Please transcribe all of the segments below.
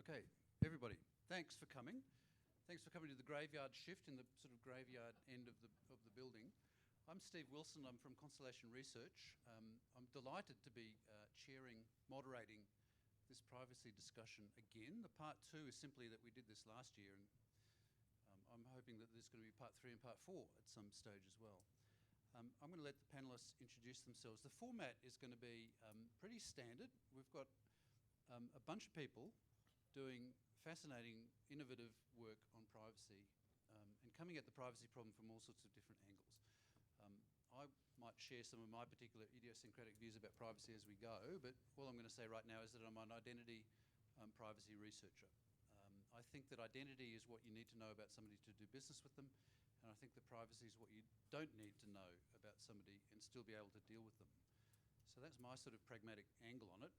Okay, everybody, thanks for coming. Thanks for coming to the graveyard shift in the sort of graveyard end of the building. I'm Steve Wilson. I'm from Constellation Research. I'm delighted to be moderating this privacy discussion again. The part two is simply that we did this last year, and I'm hoping that there's going to be part three and part four at some stage as well. I'm going to let the panelists introduce themselves. The format is going to be pretty standard. We've got a bunch of people doing fascinating, innovative work on privacy and coming at the privacy problem from all sorts of different angles. I might share some of my particular idiosyncratic views about privacy as we go, but all I'm going to say right now is that I'm an identity privacy researcher. I think that identity is what you need to know about somebody to do business with them, and I think that privacy is what you don't need to know about somebody and still be able to deal with them. So that's my sort of pragmatic angle on it.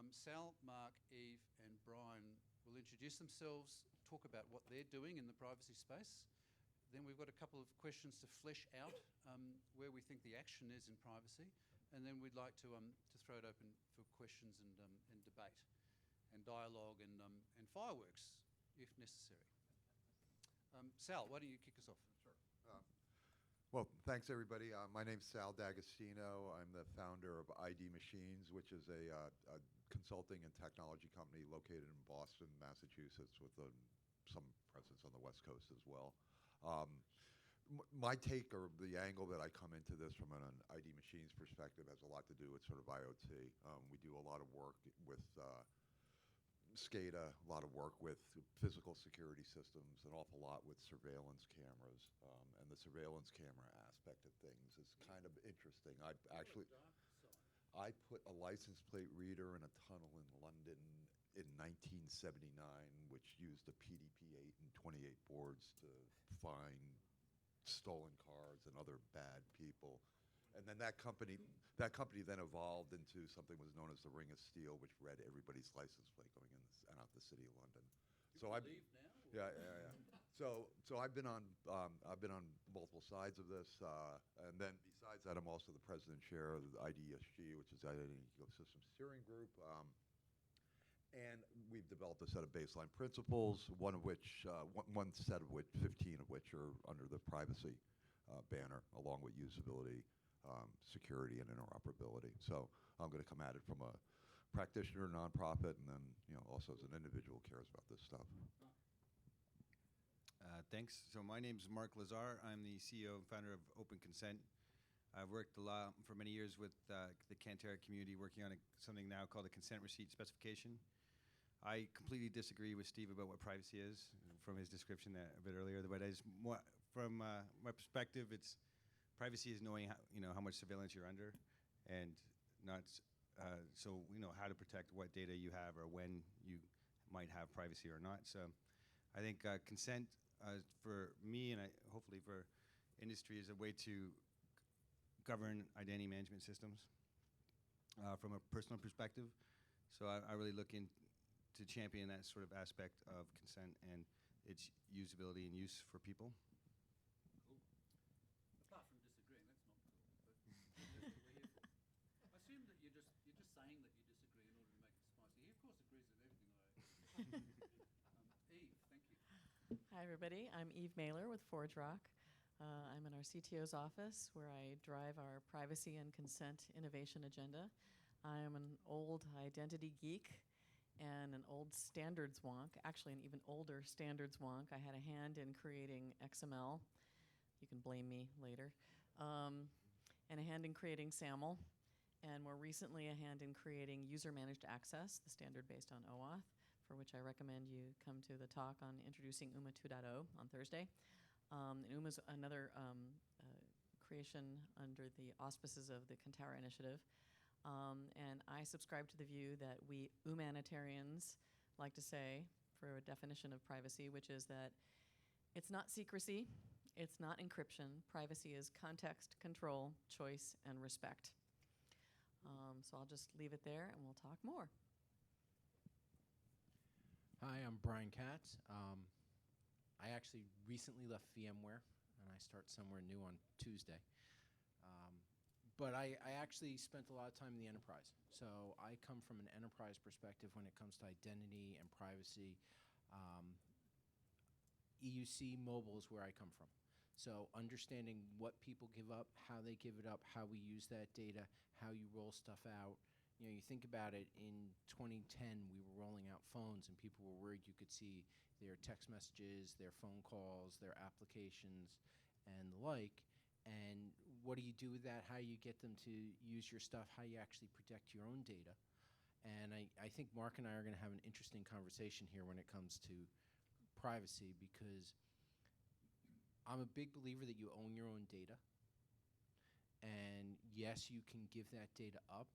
Sal, Mark, Eve and Brian will introduce themselves, talk about what they're doing in the privacy space. Then we've got a couple of questions to flesh out where we think the action is in privacy, and then we'd like to throw it open for questions and debate and dialogue and fireworks if necessary. Sal, why don't you kick us off? Sure. Well, thanks everybody. My name's Sal D'Agostino. I'm the founder of ID Machines, which is a consulting and technology company located in Boston, Massachusetts, with some presence on the West Coast as well. My take, or the angle that I come into this from an ID Machines perspective, has a lot to do with sort of IoT. We do a lot of work with SCADA, a lot of work with physical security systems, an awful lot with surveillance cameras, and the surveillance camera aspect of things is kind of interesting. I put a license plate reader in a tunnel in London in 1979, which used a PDP-8 and 28 boards to find stolen cars and other bad people. And then that company then evolved into something that was known as the Ring of Steel, which read everybody's license plate going in and out the city of London. So I leave now. Yeah. So I've been on multiple sides of this, and then besides that, I'm also the president and chair of the IDESG, which is the Identity Ecosystem Steering Group. And we've developed a set of baseline principles, one set of which, 15 of which are under the privacy banner, along with usability, security, and interoperability. So I'm going to come at it from a practitioner, nonprofit, and then also as an individual who cares about this stuff. Thanks. So my name's Mark Lizar. I'm the CEO and founder of Open Consent. I've worked a lot for many years with the Cantera community, working on something now called a consent receipt specification. I completely disagree with Steve about what privacy is, from his description a bit earlier. But from my perspective, privacy is knowing how much surveillance you're under, and not so how to protect what data you have or when you might have privacy or not. So I think consent for me and hopefully for industry is a way to govern identity management systems from a personal perspective. So I really look to champion that sort of aspect of consent and its usability and use for people. Cool. Apart from disagreeing, that's not cool. But that's what we're here for. I assume that you're just saying that you disagree in order to make it spicy. He of course agrees with everything I Eve, thank you. Hi everybody, I'm Eve Mailer with ForgeRock. I'm in our CTO's office where I drive our privacy and consent innovation agenda. I am an old identity geek and an old standards wonk, actually an even older standards wonk. I had a hand in creating XML. You can blame me later. And a hand in creating SAML. And more recently, a hand in creating user-managed access, the standard based on OAuth, for which I recommend you come to the talk on introducing UMA 2.0 on Thursday. And UMA is another creation under the auspices of the Cantera Initiative. And I subscribe to the view that we humanitarians like to say, for a definition of privacy, which is that it's not secrecy, it's not encryption. Privacy is context, control, choice, and respect. So I'll just leave it there, and we'll talk more. Hi, I'm Brian Katz. I actually recently left VMware, and I start somewhere new on Tuesday. But I actually spent a lot of time in the enterprise. So I come from an enterprise perspective when it comes to identity and privacy. Um, EUC mobile is where I come from. So understanding what people give up, how they give it up, how we use that data, how you roll stuff out. You know, you think about it, in 2010, we were rolling out phones and people were worried you could see their text messages, their phone calls, their applications, and the like. And what do you do with that? How you get them to use your stuff, how you actually protect your own data. And I think Mark and I are going to have an interesting conversation here when it comes to privacy, because I'm a big believer that you own your own data. And yes, you can give that data up,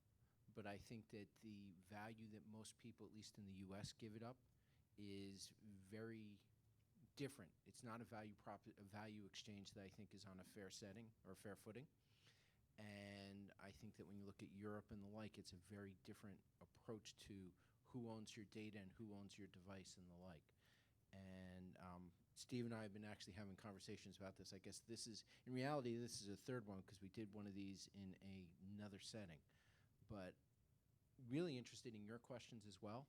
but I think that the value that most people, at least in the US, give it up is very different. It's not a value exchange that I think is on a fair setting or fair footing. And I think that when you look at Europe and the like, it's a very different approach to who owns your data and who owns your device and the like. And Steve and I have been actually having conversations about this. I guess this is, in reality, this is a third one because we did one of these in another setting. But really interested in your questions as well,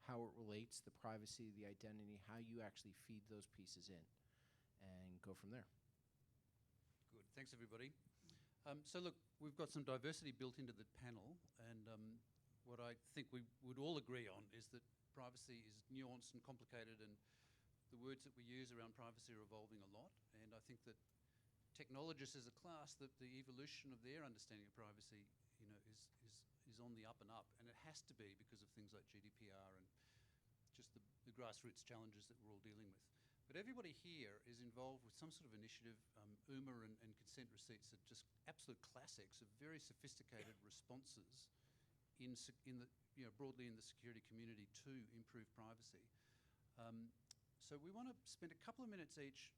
how it relates, the privacy, the identity, how you actually feed those pieces in, and go from there. Good. Thanks, everybody. So look, we've got some diversity built into the panel, and what I think we would all agree on is that privacy is nuanced and complicated, and the words that we use around privacy are evolving a lot. And I think that technologists as a class, that the evolution of their understanding of privacy, you know, is on the up and up, and it has to be because of things like GDPR and just the grassroots challenges that we're all dealing with. But everybody here is involved with some sort of initiative. UMA and consent receipts are just absolute classics of very sophisticated responses in the, you know, broadly in the security community to improve privacy. So we want to spend a couple of minutes each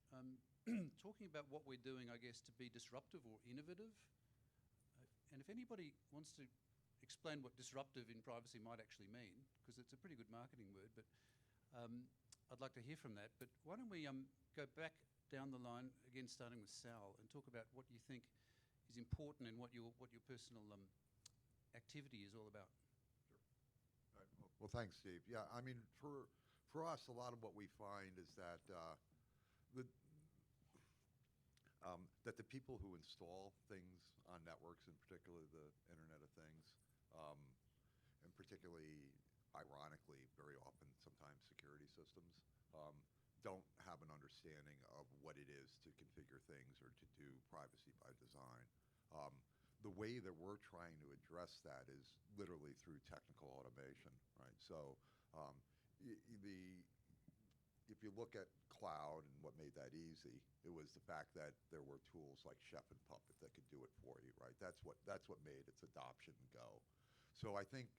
talking about what we're doing, I guess, to be disruptive or innovative. And if anybody wants to explain what disruptive in privacy might actually mean, because it's a pretty good marketing word, but I'd like to hear from that. But why don't we go back down the line, again starting with Sal, and talk about what you think is important and what your personal activity is all about. Sure. All right. Well, thanks, Steve. Yeah, I mean, for us, a lot of what we find is that that the people who install things on networks, in particular the Internet of Things, and particularly, ironically, very often, sometimes security systems, don't have an understanding of what it is to configure things or to do privacy by design. The way that we're trying to address that is literally through technical automation, right? So if you look at cloud and what made that easy, it was the fact that there were tools like Chef and Puppet that could do it for you, right? That's what made its adoption go. So I think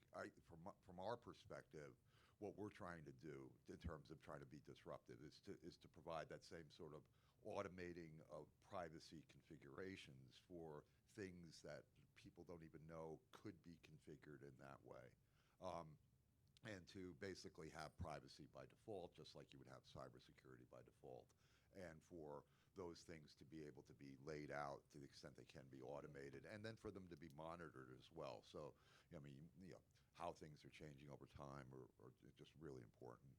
from our perspective, what we're trying to do in terms of trying to be disruptive is to provide that same sort of automating of privacy configurations for things that people don't even know could be configured in that way. And to basically have privacy by default, just like you would have cybersecurity by default, and for those things to be able to be laid out to the extent they can be automated, and then for them to be monitored as well. So, I mean, you know, how things are changing over time are just really important.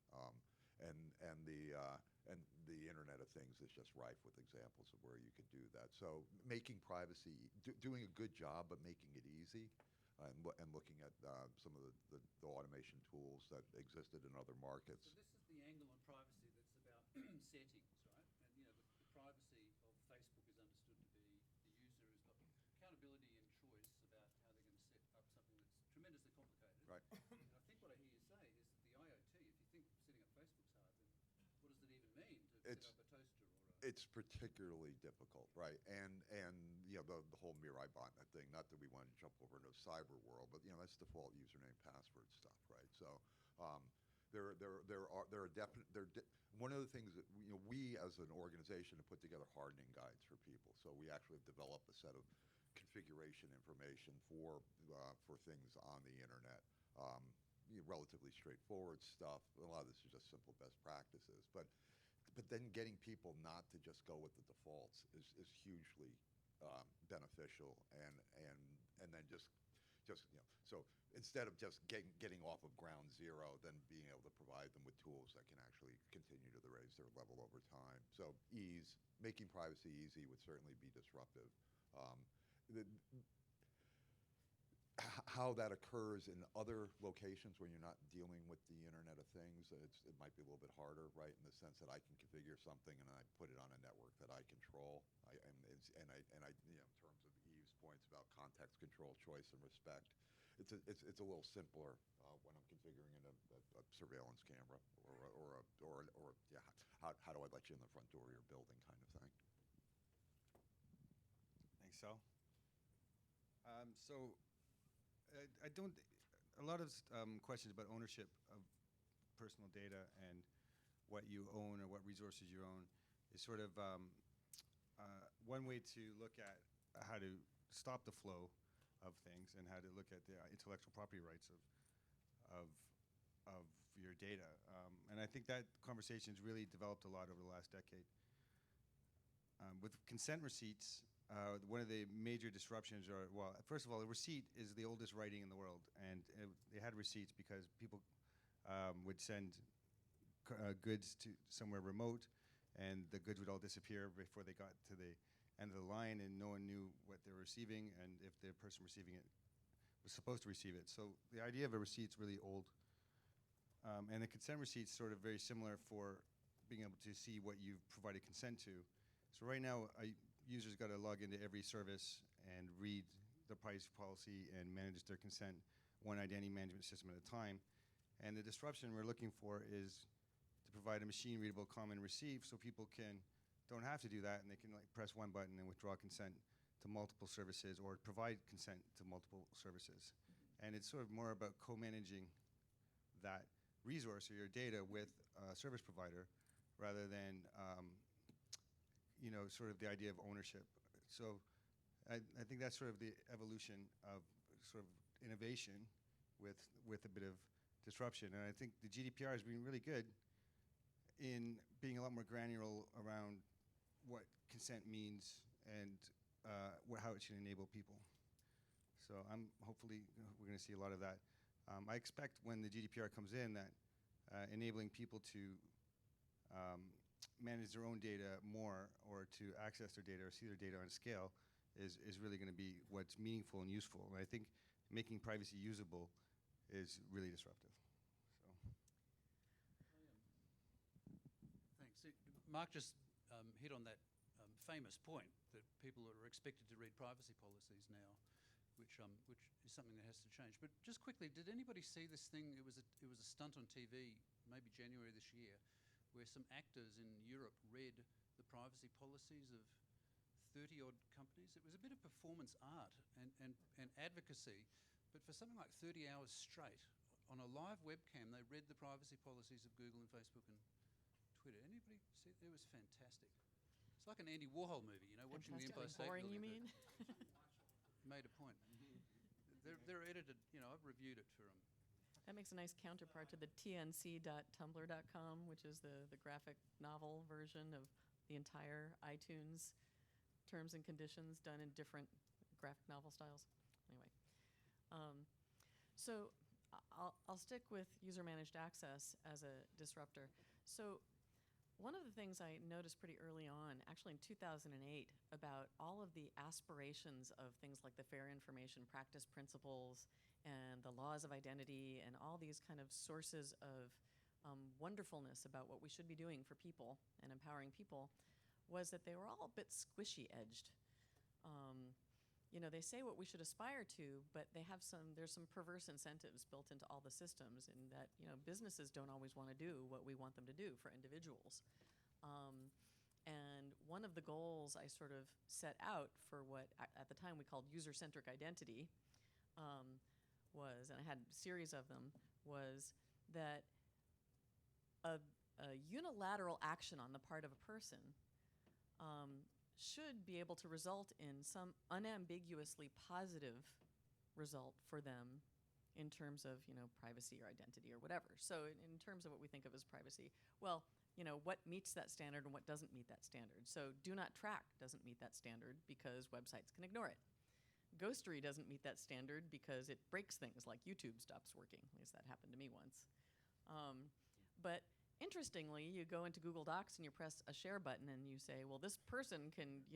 And the Internet of Things is just rife with examples of where you could do that. So making privacy, doing a good job, but making it easy, and looking at some of the automation tools that existed in other markets. So this is the angle on privacy that's about settings, right? And you know, the privacy of Facebook is understood to be the user has got accountability and choice about how they're going to set up something that's tremendously complicated. Right. And I think what I hear you say is that the IoT, if you think setting up Facebook's hard, then what does it even mean to set up a toaster or a... It's particularly difficult, right? And you know, the whole Mirai botnet thing, not that we want to jump over into a cyber world, but you know, that's default username, password stuff, right? So there are definite one of the things that we as an organization have put together hardening guides for people. So we actually have developed a set of configuration information for things on the internet. Relatively straightforward stuff. A lot of this is just simple best practices, but then getting people not to just go with the defaults is hugely beneficial, and then just so instead of just getting off of ground zero, then being able to provide them with tools that can actually continue to raise their level over time. So making privacy easy would certainly be disruptive. The, how that occurs in other locations when you're not dealing with the Internet of Things, it might be a little bit harder, right? In the sense that I can configure something and I put it on a network that I control. In terms of Eve's points about context control, choice, and respect, it's a little simpler when I'm configuring a surveillance camera how do I let you in the front door of your building kind of thing. Thanks, Sal. So I don't. A lot of questions about ownership of personal data and what you own or what resources you own is sort of one way to look at how to stop the flow of things and how to look at the intellectual property rights of your data. And I think that conversation's really developed a lot over the last decade. With consent receipts, one of the major disruptions are, well, first of all, a receipt is the oldest writing in the world, and they had receipts because people would send goods to somewhere remote, and the goods would all disappear before they got to the end of the line, and no one knew what they were receiving and if the person receiving it was supposed to receive it. So the idea of a receipt's really old. And the consent receipt's sort of very similar for being able to see what you've provided consent to. So right now, users got to log into every service and read the privacy policy and manage their consent one identity management system at a time. And the disruption we're looking for is to provide a machine-readable common receive so people don't have to do that, and they can press one button and withdraw consent to multiple services or provide consent to multiple services. And it's sort of more about co-managing that resource or your data with a service provider rather than sort of the idea of ownership. So I think that's sort of the evolution of sort of innovation with a bit of disruption. And I think the GDPR has been really good in being a lot more granular around what consent means and how it should enable people. So hopefully we're going to see a lot of that. I expect when the GDPR comes in that enabling people to manage their own data more or to access their data or see their data on scale is really going to be what's meaningful and useful. And I think making privacy usable is really disruptive. Thanks. Mark just hit on that famous point that people are expected to read privacy policies now, which is something that has to change. But just quickly, did anybody see this thing? It was a stunt on TV, maybe January this year, where some actors in Europe read the privacy policies of 30-odd companies. It was a bit of performance art and advocacy, but for something like 30 hours straight, on a live webcam, they read the privacy policies of Google and Facebook and Twitter. Anybody see it? It was fantastic. It's like an Andy Warhol movie, watching the Empire State Boring, Building. you mean? Made a point. They're edited, I've reviewed it for them. That makes a nice counterpart to the tnc.tumblr.com, which is the graphic novel version of the entire iTunes terms and conditions done in different graphic novel styles. Anyway, so I'll stick with user-managed access as a disruptor. So one of the things I noticed pretty early on, actually in 2008, about all of the aspirations of things like the Fair Information Practice Principles and the laws of identity and all these kind of sources of wonderfulness about what we should be doing for people and empowering people, was that they were all a bit squishy-edged. They say what we should aspire to, but there's some perverse incentives built into all the systems in that, businesses don't always want to do what we want them to do for individuals. And one of the goals I sort of set out for what at the time we called user-centric identity was, and I had a series of them, was that a unilateral action on the part of a person should be able to result in some unambiguously positive result for them in terms of, privacy or identity or whatever. So in terms of what we think of as privacy, well, what meets that standard and what doesn't meet that standard. So do not track doesn't meet that standard because websites can ignore it. Ghostery doesn't meet that standard because it breaks things like YouTube stops working. At least that happened to me once. But interestingly, you go into Google Docs and you press a share button and you say, well, this person can,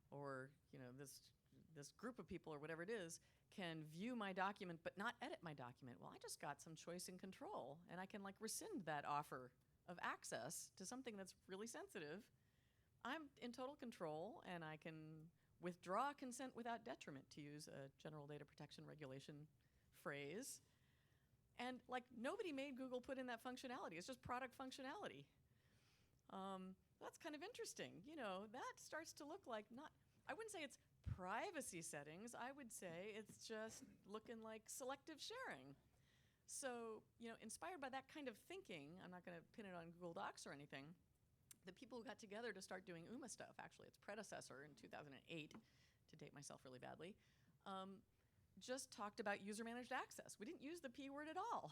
or this group of people or whatever it is can view my document but not edit my document. Well, I just got some choice and control, and I can rescind that offer of access to something that's really sensitive. I'm in total control, and I can withdraw consent without detriment, to use a general data protection regulation phrase. And nobody made Google put in that functionality. It's just product functionality. That's kind of interesting. That starts to look like I wouldn't say it's privacy settings. I would say it's just looking like selective sharing. So, inspired by that kind of thinking, I'm not going to pin it on Google Docs or anything, the people who got together to start doing UMA stuff, actually its predecessor in 2008, to date myself really badly, just talked about user-managed access. We didn't use the P word at all.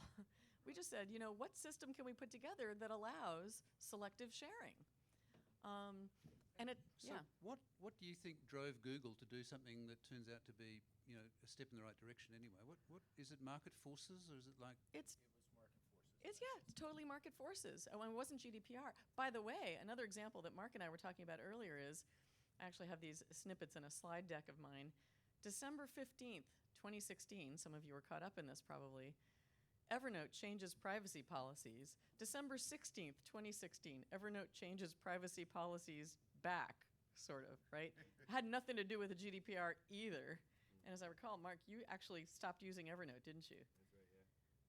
We just said, what system can we put together that allows selective sharing? What do you think drove Google to do something that turns out to be, a step in the right direction anyway? What is it, market forces, or is it like? It's totally market forces. Oh, and it wasn't GDPR. By the way, another example that Mark and I were talking about earlier is, I actually have these snippets in a slide deck of mine. December 15th, 2016, some of you were caught up in this probably, Evernote changes privacy policies. December 16th, 2016, Evernote changes privacy policies back, sort of, right? Had nothing to do with the GDPR either. And as I recall, Mark, you actually stopped using Evernote, didn't you? That's right,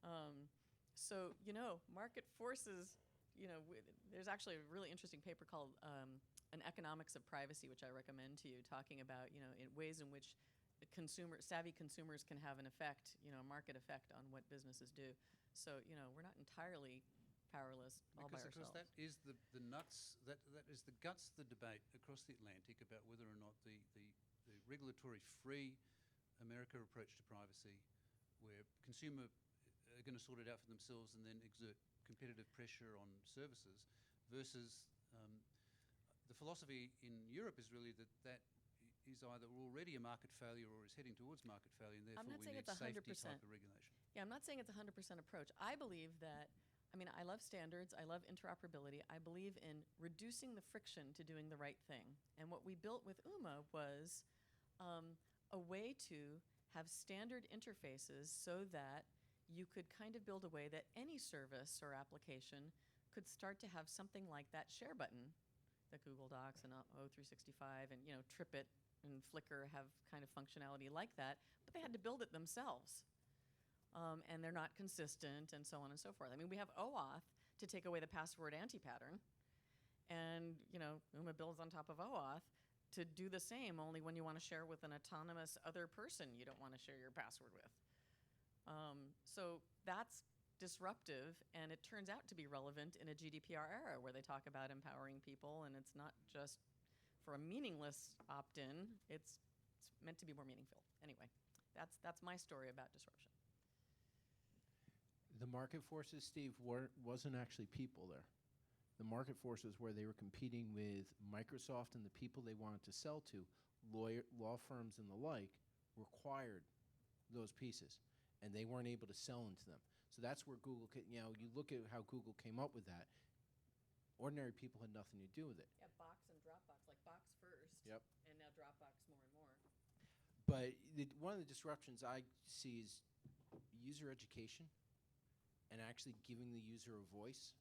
yeah. So, market forces, there's actually a really interesting paper called An Economics of Privacy, which I recommend to you, talking about, in ways in which savvy consumers can have an effect, a market effect on what businesses do. So, we're not entirely powerless all by ourselves. Because that is the nuts, that is the guts of the debate across the Atlantic about whether or not the regulatory-free America approach to privacy, where consumer are going to sort it out for themselves and then exert competitive pressure on services, versus the philosophy in Europe is really that is either already a market failure or is heading towards market failure, and therefore we need safety type of regulation. Yeah, I'm not saying it's a 100% approach. I believe that, I love standards, I love interoperability, I believe in reducing the friction to doing the right thing. And what we built with UMA was a way to have standard interfaces so that you could kind of build a way that any service or application could start to have something like that share button that Google Docs and O365 and TripIt and Flickr have kind of functionality like that, but they had to build it themselves. And they're not consistent and so on and so forth. We have OAuth to take away the password anti-pattern, and UMA builds on top of OAuth to do the same, only when you want to share with an autonomous other person you don't want to share your password with. So that's disruptive, and it turns out to be relevant in a GDPR era where they talk about empowering people, and it's not just for a meaningless opt-in, it's meant to be more meaningful. Anyway, that's my story about disruption. The market forces, Steve, wasn't actually people there. The market forces where they were competing with Microsoft and the people they wanted to sell to, law firms and the like, required those pieces, and they weren't able to sell into them. So that's where Google, you look at how Google came up with that. Ordinary people had nothing to do with it. Yeah, Box and Dropbox, like Box first. Yep. And now Dropbox more and more. But one of the disruptions I see is user education and actually giving the user a voice.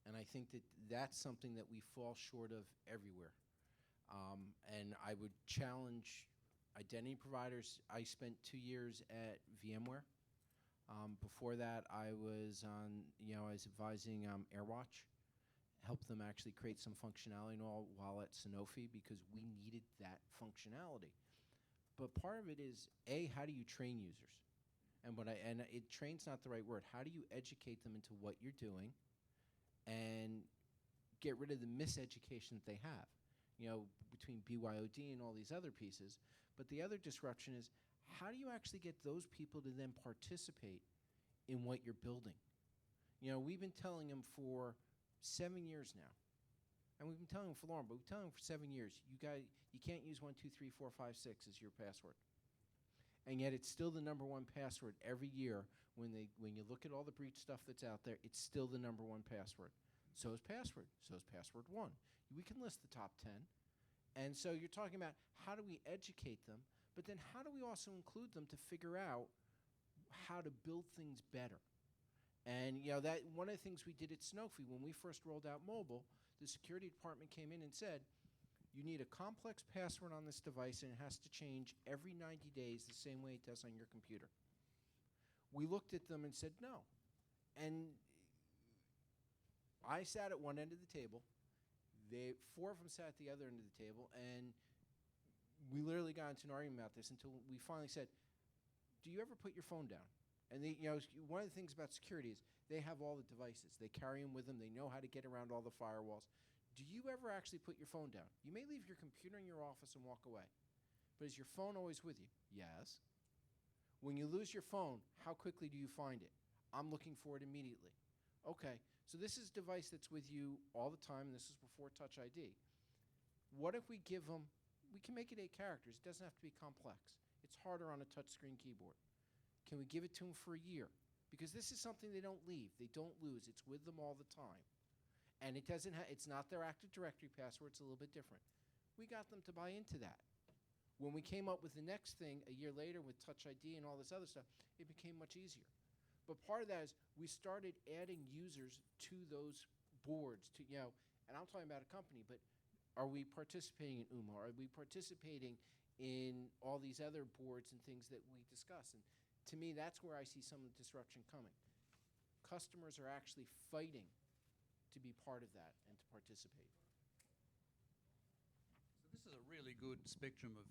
And I think that that's something that we fall short of everywhere. And I would challenge identity providers. I spent 2 years at VMware. Before that, I was advising AirWatch, helped them actually create some functionality and all while at Sanofi because we needed that functionality. But part of it is, A, how do you train users? And train's not the right word. How do you educate them into what you're doing and get rid of the miseducation that they have, between BYOD and all these other pieces. But the other disruption is, how do you actually get those people to then participate in what you're building? You know, we've been telling them for 7 years now, and we've been telling them for long, but we've been telling them for 7 years, you can't use 1, 2, 3, 4, 5, 6 as your password. And yet it's still the #1 password every year. When you look at all the breach stuff that's out there, it's still the #1 password. So is password. So is password 1. We can list the top 10. And so you're talking about how do we educate them, but then how do we also include them to figure out how to build things better? And you know, that one of the things we did at Sanofi when we first rolled out mobile, the security department came in and said, you need a complex password on this device, and it has to change every 90 days the same way it does on your computer. We looked at them and said no. And I sat at one end of the table. 4 of them sat at the other end of the table, and we literally got into an argument about this until we finally said, do you ever put your phone down? And they, you know, one of the things about security is they have all the devices. They carry them with them. They know how to get around all the firewalls. Do you ever actually put your phone down? You may leave your computer in your office and walk away, but is your phone always with you? Yes. When you lose your phone, how quickly do you find it? I'm looking for it immediately. Okay, so this is a device that's with you all the time, and this is before Touch ID. What if we give them, we can make it 8 characters. It doesn't have to be complex. It's harder on a touchscreen keyboard. Can we give it to them for a year? Because this is something they don't leave. They don't lose. It's with them all the time. And it doesn't it's not their Active Directory password. It's a little bit different. We got them to buy into that. When we came up with the next thing a year later with Touch ID and all this other stuff, it became much easier. But part of that is we started adding users to those boards, to, you know, and I'm talking about a company, but are we participating in UMA? Are we participating in all these other boards and things that we discuss? And to me, that's where I see some of the disruption coming. Customers are actually fighting to be part of that and to participate. So this is a really good spectrum of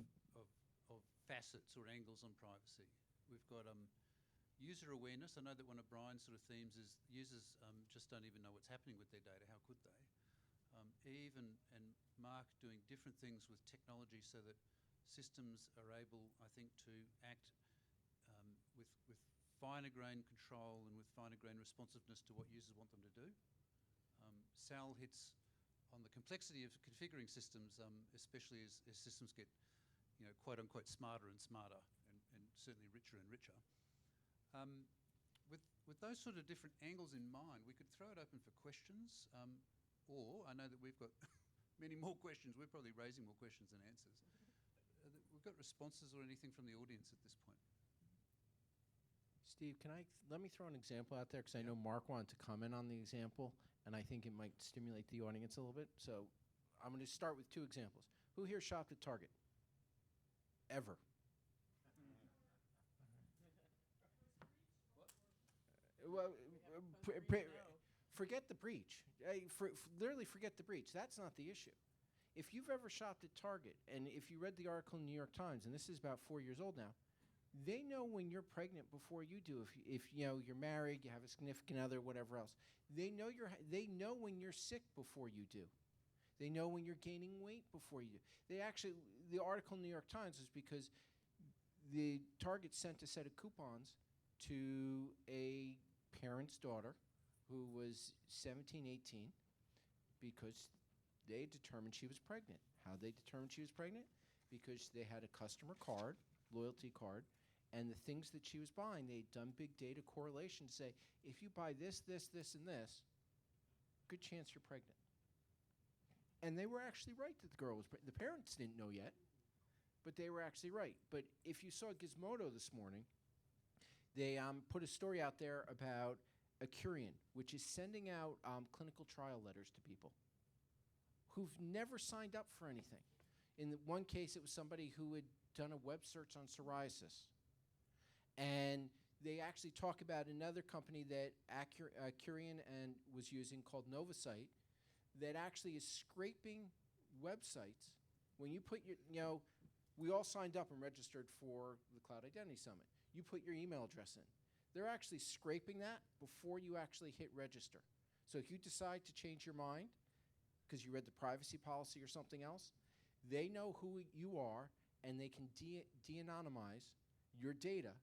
facets or angles on privacy. We've got user awareness. I know that one of Brian's sort of themes is users just don't even know what's happening with their data. How could they? Eve and Mark doing different things with technology so that systems are able, I think, to act with finer grain control and with finer grain responsiveness to what users want them to do. Sal hits on the complexity of configuring systems, especially as systems get, you know, quote unquote smarter and smarter, and certainly richer and richer. With those sort of different angles in mind, we could throw it open for questions, or I know that we've got many more questions. We're probably raising more questions than answers. We've got responses or anything from the audience at this point. Steve, let me throw an example out there, because I know Mark wanted to comment on the example, and I think it might stimulate the audience a little bit. So I'm going to start with 2 examples. Who here shopped at Target? Ever? Well, forget the breach. Literally forget the breach. That's not the issue. If you've ever shopped at Target, and if you read the article in the New York Times, and this is about 4 years old now, they know when you're pregnant before you do. If you know you're married, you have a significant other, whatever else. They know when you're sick before you do. They know when you're gaining weight before you do. The article in the New York Times was because the Target sent a set of coupons to a parent's daughter who was 17, 18, because they determined she was pregnant. How they determined she was pregnant? Because they had a customer card, loyalty card, and the things that she was buying, they'd done big data correlation to say, if you buy this, this, this, and this, good chance you're pregnant. And they were actually right that the girl was pregnant. The parents didn't know yet, but they were actually right. But if you saw Gizmodo this morning, they put a story out there about Accurian, which is sending out clinical trial letters to people who've never signed up for anything. In one case, it was somebody who had done a web search on psoriasis. And they actually talk about another company that Accurian was using called Novasite that actually is scraping websites. When you put we all signed up and registered for the Cloud Identity Summit. You put your email address in. They're actually scraping that before you actually hit register. So if you decide to change your mind because you read the privacy policy or something else, they know who you are, and they can de-anonymize your data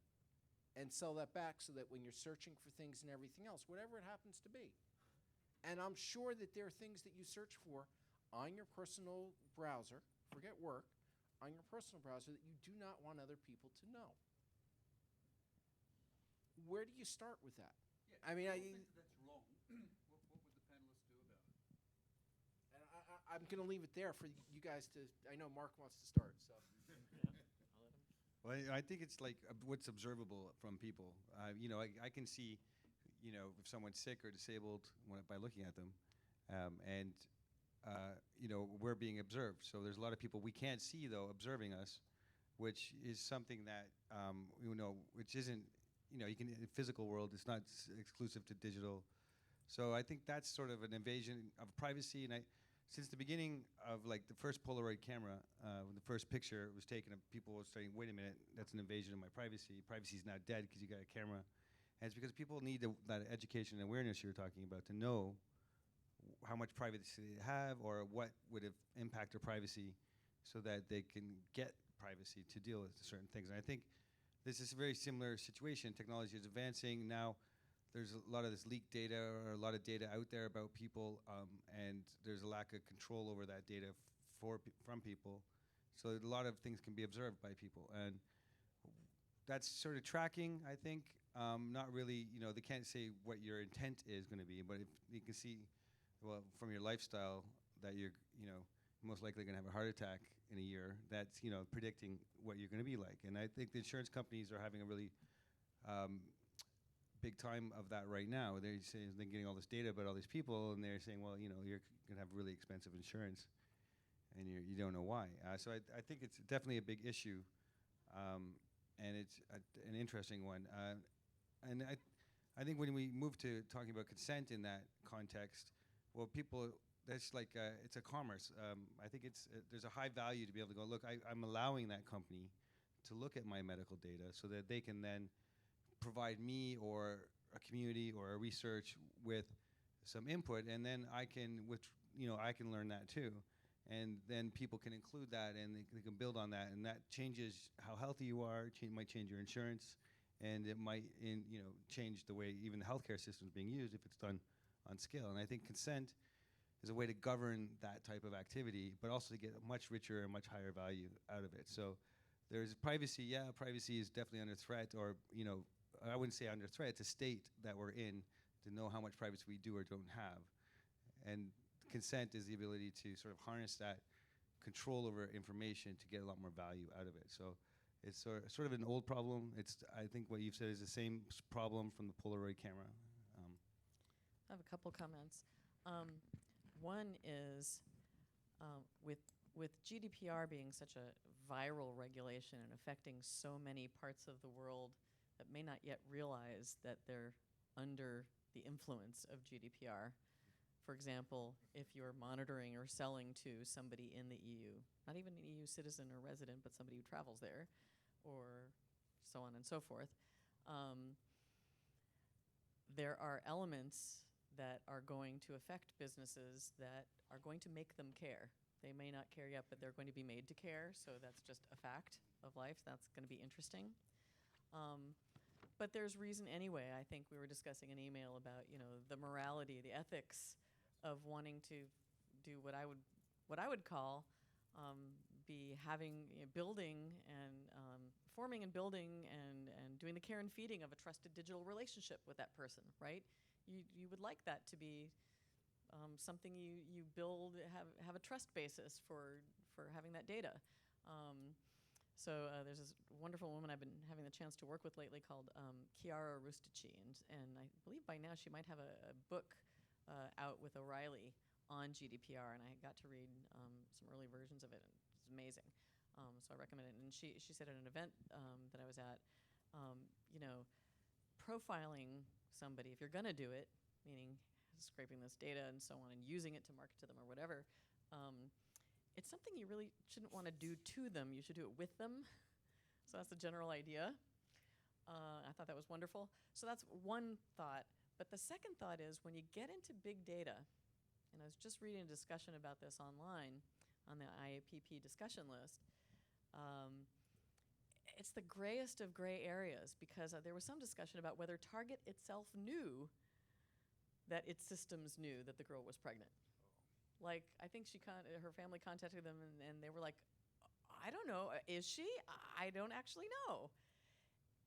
and sell that back so that when you're searching for things and everything else, whatever it happens to be. And I'm sure that there are things that you search for on your personal browser, forget work, on your personal browser that you do not want other people to know. Where do you start with that? Yeah, I mean, I think that's wrong. What would the panelists do about it? And I'm going to leave it there for you guys to. I know Mark wants to start, so. Well, I think it's like what's observable from people. You know, I can see, you know, if someone's sick or disabled by looking at them, and you know, we're being observed. So there's a lot of people we can't see though observing us, which is something that you know, which isn't, you know, you can in the physical world. It's not exclusive to digital. So I think that's sort of an invasion of privacy, and since the beginning of like the first Polaroid camera, when the first picture was taken, people were saying, "Wait a minute, that's an invasion of my privacy. Privacy is now dead because you got a camera." And it's because people need that education and awareness you were talking about to know how much privacy they have or what would have impact their privacy, so that they can get privacy to deal with certain things. And I think this is a very similar situation. Technology is advancing now. There's a lot of this leaked data or a lot of data out there about people, and there's a lack of control over that data from people. So a lot of things can be observed by people, and that's sort of tracking, I think. Not really, you know, they can't say what your intent is going to be, but if you can see, well, from your lifestyle that you're, you know, most likely going to have a heart attack in a year, that's, you know, predicting what you're going to be like. And I think the insurance companies are having a really big time of that right now. They're saying they're getting all this data about all these people, and they're saying, well, you know, you're going to have really expensive insurance, and you don't know why. So I think it's definitely a big issue, and it's an interesting one. And I think when we move to talking about consent in that context, well, people, that's like it's a commerce. I think it's there's a high value to be able to go, look, I'm allowing that company to look at my medical data so that they can then provide me or a community or a research with some input, and then I can, you know, I can learn that too, and then people can include that, and they can build on that, and that changes how healthy you are. Might change your insurance, and it might, you know, change the way even the healthcare system is being used if it's done on scale. And I think consent is a way to govern that type of activity, but also to get a much richer and much higher value out of it. So there's privacy. Yeah, privacy is definitely under threat, or, you know, I wouldn't say under threat. It's a state that we're in to know how much privacy we do or don't have. And consent is the ability to sort of harness that control over information to get a lot more value out of it. So it's sort of an old problem. I think what you've said is the same problem from the Polaroid camera. I have a couple comments. One is with GDPR being such a viral regulation and affecting so many parts of the world that may not yet realize that they're under the influence of GDPR. For example, if you're monitoring or selling to somebody in the EU, not even an EU citizen or resident, but somebody who travels there, or so on and so forth, there are elements that are going to affect businesses that are going to make them care. They may not care yet, but they're going to be made to care, so that's just a fact of life. That's going to be interesting. But there's reason anyway. I think we were discussing an email about, you know, the morality, the ethics of wanting to do what I would call be having, you know, building and forming and building and doing the care and feeding of a trusted digital relationship with that person, right? You would like that to be something you build, have a trust basis for having that data. So there's this wonderful woman I've been having the chance to work with lately called Chiara Rustici, and I believe by now she might have a book out with O'Reilly on GDPR, and I got to read some early versions of it, and it's amazing. So I recommend it. And she said at an event that I was at, you know, profiling somebody, if you're going to do it, meaning scraping this data and so on and using it to market to them or whatever, it's something you really shouldn't want to do to them. You should do it with them. So that's the general idea. I thought that was wonderful. So that's one thought. But the second thought is when you get into big data, and I was just reading a discussion about this online on the IAPP discussion list, it's the grayest of gray areas because there was some discussion about whether Target itself knew that its systems knew that the girl was pregnant. Like, I think her family contacted them and they were like, I don't know, is she? I don't actually know.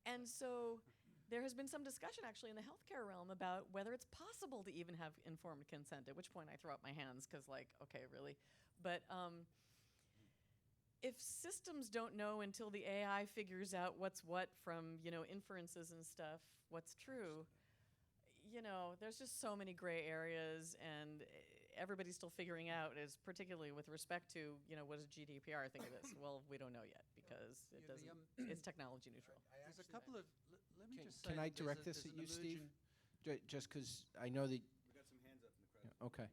And so there has been some discussion actually in the healthcare realm about whether it's possible to even have informed consent, at which point I throw up my hands because, like, okay, really? But if systems don't know until the AI figures out what's what from, inferences and stuff, what's true, there's just so many gray areas, and everybody's still figuring out, is particularly with respect to, what does GDPR think of this? Well, we don't know yet because it Yeah, doesn't. It's technology neutral. There's a couple of. Let me just say. Can I that direct there's this at an you, Steve? emerging- Just because I know that. We got some hands up in the crowd. Okay,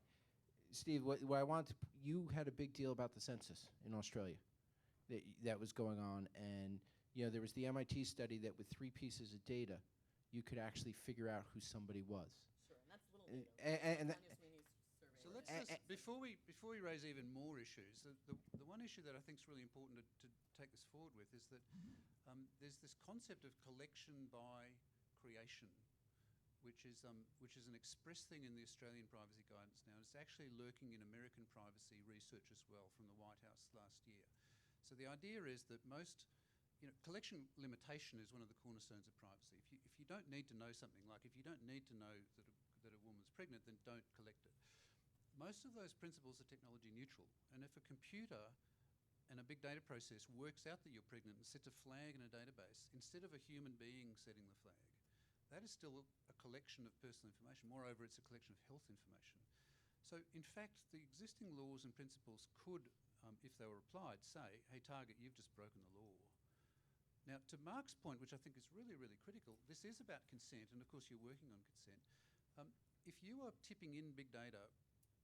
Steve, what I wanted to, you had a big deal about the census in Australia that was going on, and there was the MIT study that with 3 pieces of data, you could actually figure out who somebody was. Sure, and that's little data. And Tanya Sweeney's survey. So let's A- just, before we raise even more issues, the one issue that I think is really important to take this forward with is that there's this concept of collection by creation, which is an express thing in the Australian privacy guidance now. It's actually lurking in American privacy research as well from the White House last year. So the idea is that collection limitation is one of the cornerstones of privacy. If you don't need to know something, like if you don't need to know that a woman's pregnant, then don't collect it. Most of those principles are technology neutral, and if a computer and a big data process works out that you're pregnant and sets a flag in a database, instead of a human being setting the flag, that is still a collection of personal information. Moreover, it's a collection of health information. So, in fact, the existing laws and principles could, if they were applied, say, hey, Target, you've just broken the law. Now, to Mark's point, which I think is really, really critical, this is about consent, and of course you're working on consent. If you are tipping in big data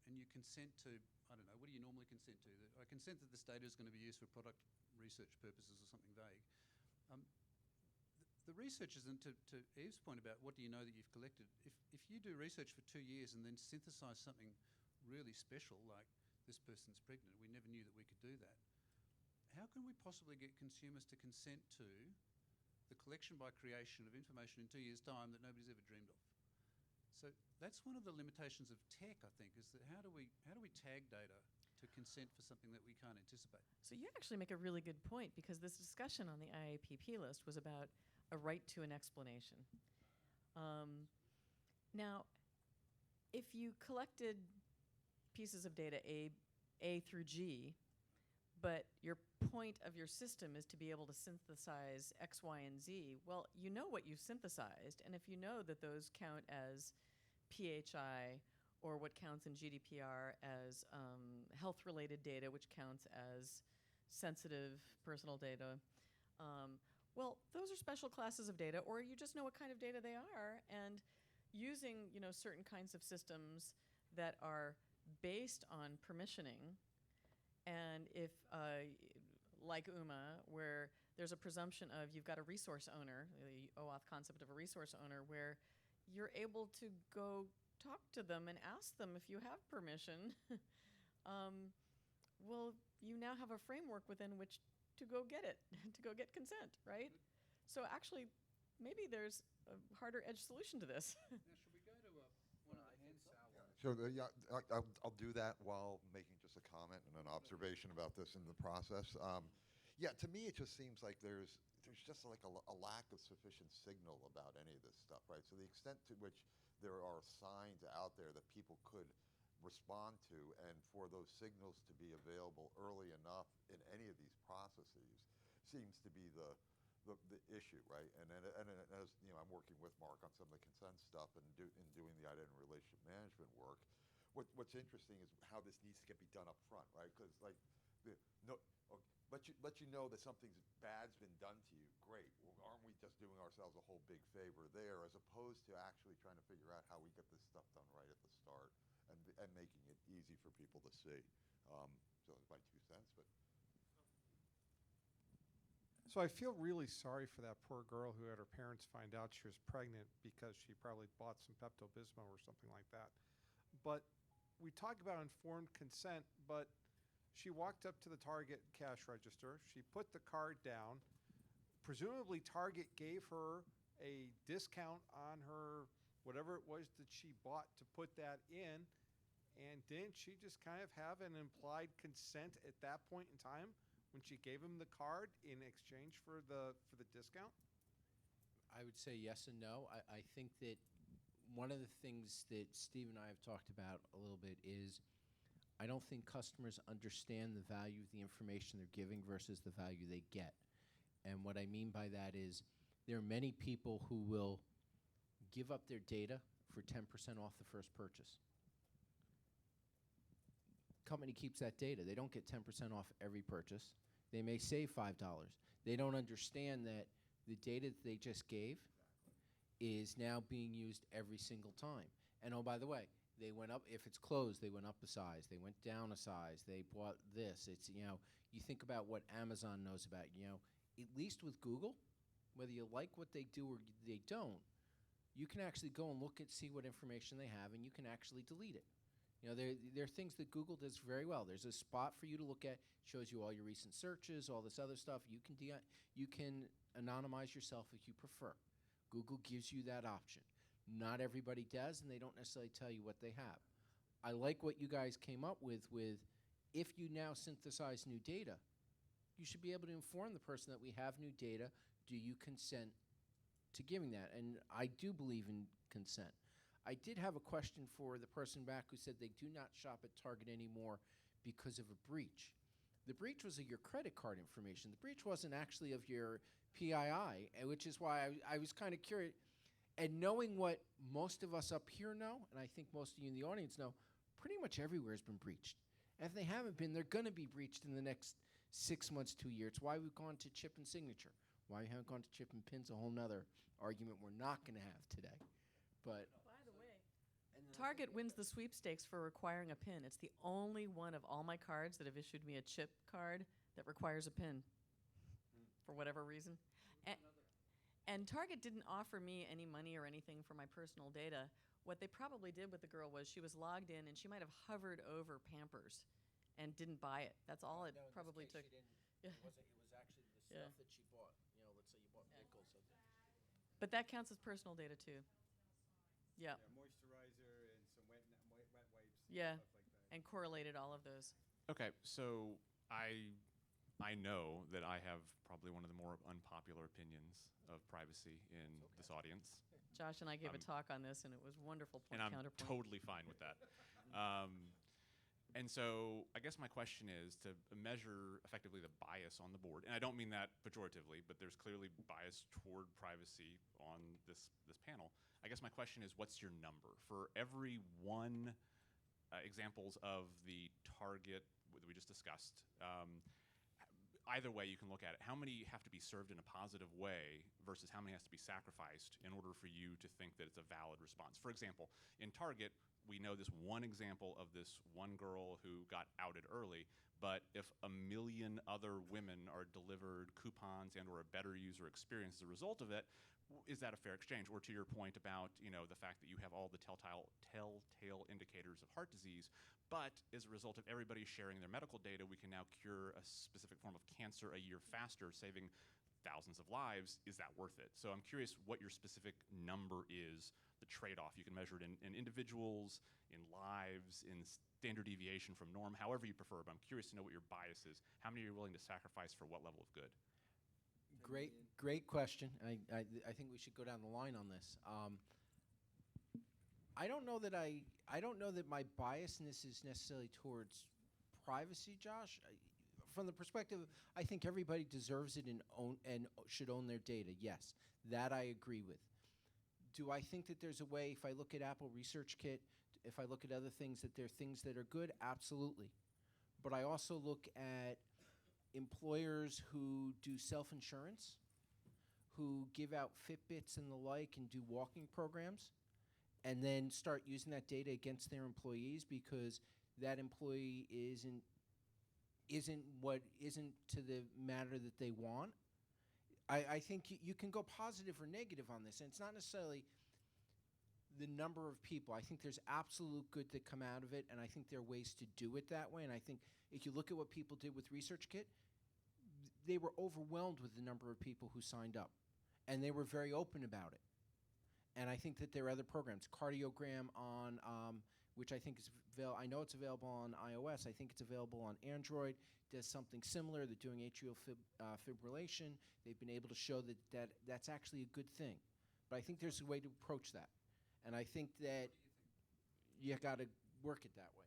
and you consent to, I don't know, what do you normally consent to? I consent that this data is going to be used for product research purposes or something vague. The research isn't, to Eve's point about what do you know that you've collected, if you do research for 2 years and then synthesize something really special like this person's pregnant, we never knew that we could do that, how can we possibly get consumers to consent to the collection by creation of information in 2 years' time that nobody's ever dreamed of? So that's one of the limitations of tech, I think, is that how do we tag data to consent for something that we can't anticipate? So you actually make a really good point, because this discussion on the IAPP list was about a right to an explanation. Now, if you collected pieces of data A through G, but your point of your system is to be able to synthesize X, Y, and Z, well, you know what you've synthesized, and if you know that those count as PHI, or what counts in GDPR as health-related data, which counts as sensitive personal data, well, those are special classes of data, or you just know what kind of data they are, and using certain kinds of systems that are based on permissioning, and if like UMA, where there's a presumption of you've got a resource owner, the OAuth concept of a resource owner, where you're able to go talk to them and ask them if you have permission, well, you now have a framework within which to go get it, to go get consent, right? So actually, maybe there's a harder edge solution to this. Now, should we go to one of the hands up? So I'll do that while making just a comment and an observation about this in the process. Yeah, to me it just seems like there's just like a lack of sufficient signal about any of this stuff, right? So the extent to which there are signs out there that people could respond to, and for those signals to be available early enough in any of these processes seems to be the issue, right? And as I'm working with Mark on some of the consent stuff and doing the identity relationship management work. What's interesting is how this needs to be done up front, right? Because let you know that something's bad's been done to you. Great. Well, aren't we just doing ourselves a whole big favor there, as opposed to actually trying to figure out how we get this stuff done right at the start and making it easy for people to see. So it's my 2 cents, but. So I feel really sorry for that poor girl who had her parents find out she was pregnant because she probably bought some Pepto-Bismol or something like that. But we talk about informed consent, but she walked up to the Target cash register, she put the card down, presumably Target gave her a discount on her whatever it was that she bought to put that in. And didn't she just kind of have an implied consent at that point in time when she gave him the card in exchange for the discount? I would say yes and no. I think that one of the things that Steve and I have talked about a little bit is I don't think customers understand the value of the information they're giving versus the value they get. And what I mean by that is there are many people who will give up their data for 10% off the first purchase. Company keeps that data. They don't get 10% off every purchase. They may save $5. They don't understand that the data that they just gave is now being used every single time. And oh, by the way, they went up, if it's closed, they went up a size. They went down a size. They bought this. It's, you think about what Amazon knows about, at least with Google, whether you like what they do or they don't, you can actually go and look at, see what information they have, and you can actually delete it. There are things that Google does very well. There's a spot for you to look at, shows you all your recent searches, all this other stuff. You can anonymize yourself if you prefer. Google gives you that option. Not everybody does, and they don't necessarily tell you what they have. I like what you guys came up with if you now synthesize new data, you should be able to inform the person that we have new data. Do you consent to giving that? And I do believe in consent. I did have a question for the person back who said they do not shop at Target anymore because of a breach. The breach was of your credit card information. The breach wasn't actually of your PII, which is why I was kind of curious. And knowing what most of us up here know, and I think most of you in the audience know, pretty much everywhere has been breached. And if they haven't been, they're going to be breached in the next 6 months, 2 years. It's why we've gone to chip and signature. Why we haven't gone to chip and pin's a whole nother argument we're not going to have today. But by the way, Target wins the sweepstakes for requiring a PIN. It's the only one of all my cards that have issued me a chip card that requires a PIN for whatever reason. And Target didn't offer me any money or anything for my personal data. What they probably did with the girl was she was logged in and she might have hovered over Pampers and didn't buy it. That's all it probably took. It was actually the stuff that she bought. Let's say you bought pickles. But that counts as personal data too. Yeah. Moisturizer and some wet wipes. Yeah. Stuff like that. And correlated all of those. Okay, so I know that I have probably one of the more unpopular opinions of privacy in this audience. Josh and I gave a talk on this, and it was wonderful point And I'm counterpoint. totally fine with that. And so I guess my question is to measure effectively the bias on the board. And I don't mean that pejoratively, but there's clearly bias toward privacy on this panel. I guess my question is, what's your number? For every one examples of the target that we just discussed, either way you can look at it, how many have to be served in a positive way versus how many has to be sacrificed in order for you to think that it's a valid response? For example, in Target, we know this one example of this one girl who got outed early, but if 1 million other women are delivered coupons and or a better user experience as a result of it, is that a fair exchange? Or to your point about the fact that you have all the telltale indicators of heart disease, but as a result of everybody sharing their medical data, we can now cure a specific form of cancer a year faster, saving thousands of lives. Is that worth it? So I'm curious what your specific number is, the trade-off. You can measure it in individuals, in lives, in standard deviation from norm, however you prefer, but I'm curious to know what your bias is. How many are you willing to sacrifice for what level of good? Great question. I think we should go down the line on this. I don't know that my biasness is necessarily towards privacy, Josh. From the perspective, I think everybody deserves it and should own their data. Yes, that I agree with. Do I think that there's a way, if I look at Apple Research Kit, if I look at other things, that there are things that are good? Absolutely. But I also look at employers who do self-insurance, who give out Fitbits and the like and do walking programs, and then start using that data against their employees because that employee isn't to the matter that they want. I think you can go positive or negative on this, and it's not necessarily the number of people. I think there's absolute good that come out of it, and I think there are ways to do it that way. And I think if you look at what people did with Research Kit, they were overwhelmed with the number of people who signed up, and they were very open about it. And I think that there are other programs, Cardiogram on, which I think is I know it's available on iOS. I think it's available on Android. Does something similar. They're doing atrial fibrillation. They've been able to show that that's actually a good thing. But I think there's a way to approach that, and I think that you got to work it that way.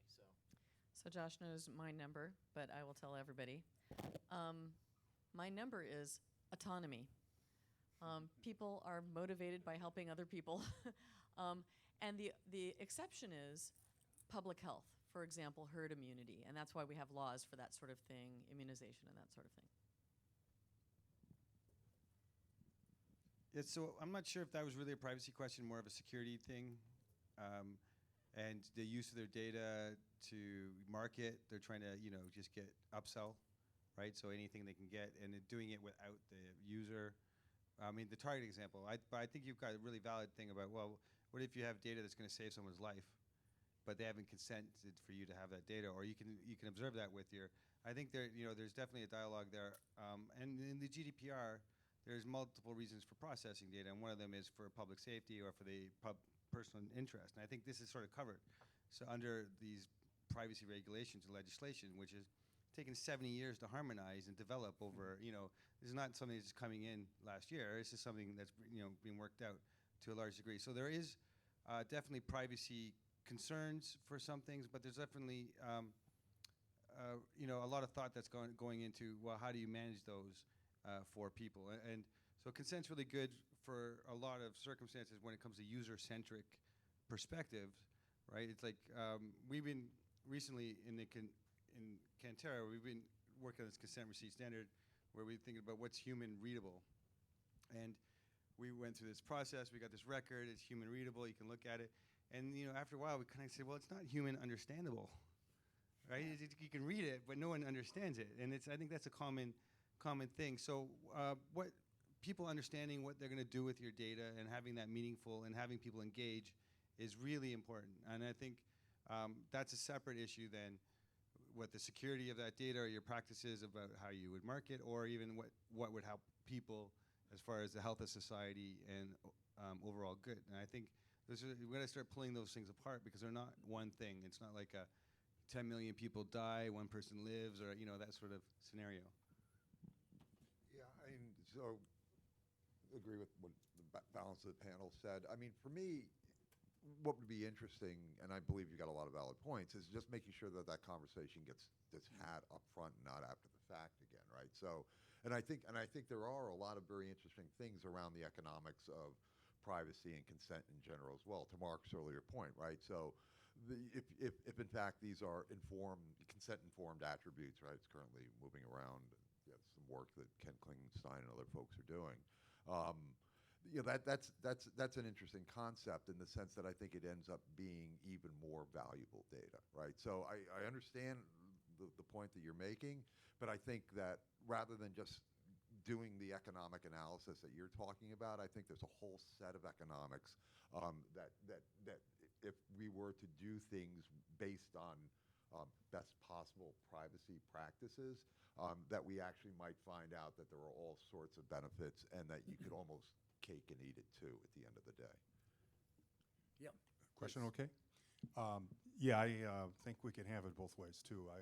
So Josh knows my number, but I will tell everybody. My number is autonomy. People are motivated by helping other people. And the exception is public health, for example, herd immunity. And that's why we have laws for that sort of thing, immunization and that sort of thing. Yeah, so I'm not sure if that was really a privacy question, more of a security thing. And the use of their data to market, they're trying to, just get upsell, right? So anything they can get, and they're doing it without the user. I mean, the target example, but I think you've got a really valid thing about, well, what if you have data that's going to save someone's life, but they haven't consented for you to have that data, or you can observe that with your. I think there's definitely a dialogue there, and in the GDPR, there's multiple reasons for processing data, and one of them is for public safety or for the personal interest, and I think this is sort of covered. So under these privacy regulations and legislation, which is taken 70 years to harmonize and develop over, this is not something that's coming in last year. This is something that's being worked out to a large degree. So there is definitely privacy concerns for some things, but there's definitely a lot of thought that's going into, well, how do you manage those for people? And so consent's really good for a lot of circumstances when it comes to user-centric perspective, right? It's like we've been recently in Cantera, we've been working on this consent receipt standard where we're thinking about what's human readable. And we went through this process, we got this record, it's human readable, you can look at it. And after a while we kind of said, well, it's not human understandable, right? You can read it, but no one understands it. And I think that's a common thing. So what people understanding what they're going to do with your data and having that meaningful and having people engage is really important. And I think that's a separate issue than what the security of that data or your practices about how you would market, or even what would help people as far as the health of society and overall good. And I think we've got to start pulling those things apart because they're not one thing. It's not like 10 million people die, one person lives, or that sort of scenario. Yeah, so agree with what the balance of the panel said. I mean, for me, what would be interesting, and I believe you got a lot of valid points, is just making sure that conversation gets had up front and not after the fact again, right? So, and I think there are a lot of very interesting things around the economics of privacy and consent in general as well. To Mark's earlier point, right? So, if in fact these are consent-informed attributes, right? It's currently moving around. Some work that Ken Klingenstein and other folks are doing. That's an interesting concept in the sense that I think it ends up being even more valuable data, right? So I understand the point that you're making, but I think that rather than just doing the economic analysis that you're talking about, I think there's a whole set of economics that if we were to do things based on best possible privacy practices, that we actually might find out that there are all sorts of benefits and that you could almost cake and eat it too at the end of the day. Yeah. Question okay? I think we can have it both ways too. I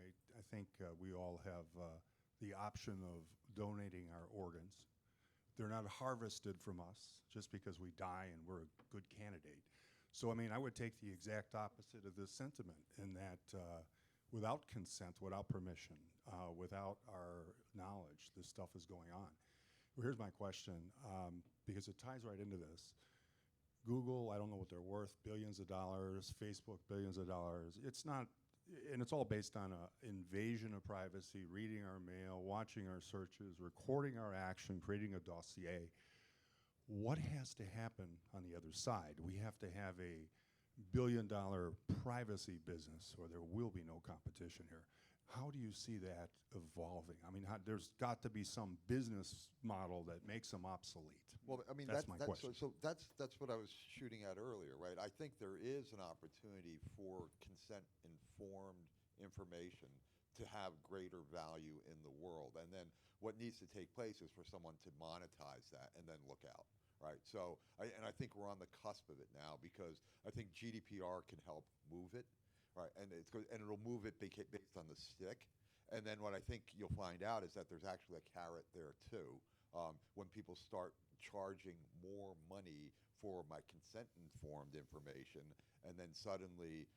think we all have the option of donating our organs. They're not harvested from us just because we die and we're a good candidate. So, I mean, I would take the exact opposite of this sentiment in that without consent, without permission, without our knowledge, this stuff is going on. Well, here's my question, because it ties right into this. Google, I don't know what they're worth, billions of dollars, Facebook, billions of dollars. It's not, and it's all based on an invasion of privacy, reading our mail, watching our searches, recording our action, creating a dossier. What has to happen on the other side? We have to have a billion-dollar privacy business, or there will be no competition here. How do you see that evolving? I mean, there's got to be some business model that makes them obsolete. Well, I mean, that's my question. So that's what I was shooting at earlier, right? I think there is an opportunity for consent-informed information to have greater value in the world. And then What needs to take place is for someone to monetize that and then look out, right? So, I think we're on the cusp of it now, because I think GDPR can help move it, right? And it'll move it based on the stick. And then what I think you'll find out is that there's actually a carrot there too. When people start charging more money for my consent-informed information, and then suddenly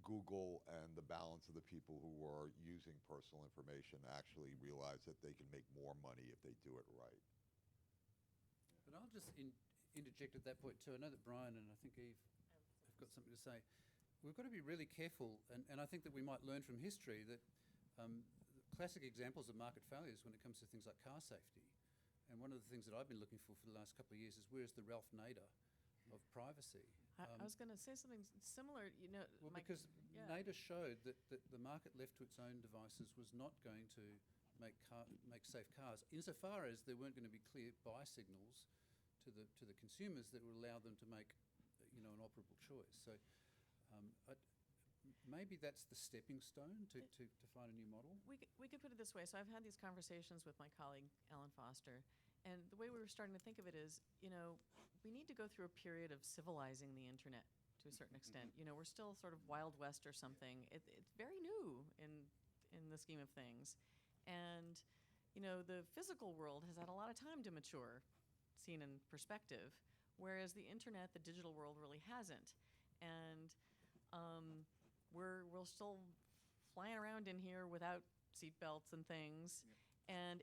Google and the balance of the people who are using personal information actually realize that they can make more money if they do it right. But I'll just interject at that point too. I know that Brian and I think Eve have got something to say. We've got to be really careful, and I think that we might learn from history that classic examples of market failures when it comes to things like car safety. And one of the things that I've been looking for the last couple of years is, where's the Ralph Nader of privacy? I was going to say something similar. Well, because Nader showed that the market left to its own devices was not going to make safe cars, insofar as there weren't going to be clear buy signals to the consumers that would allow them to make an operable choice. So maybe that's the stepping stone to find a new model. We could put it this way. So I've had these conversations with my colleague, Alan Foster, and the way we were starting to think of it is, we need to go through a period of civilizing the internet to a certain extent. We're still sort of Wild West or something. It's very new in the scheme of things. And, the physical world has had a lot of time to mature, seen in perspective, whereas the internet, the digital world, really hasn't. And we're still flying around in here without seatbelts and things. Yep. And,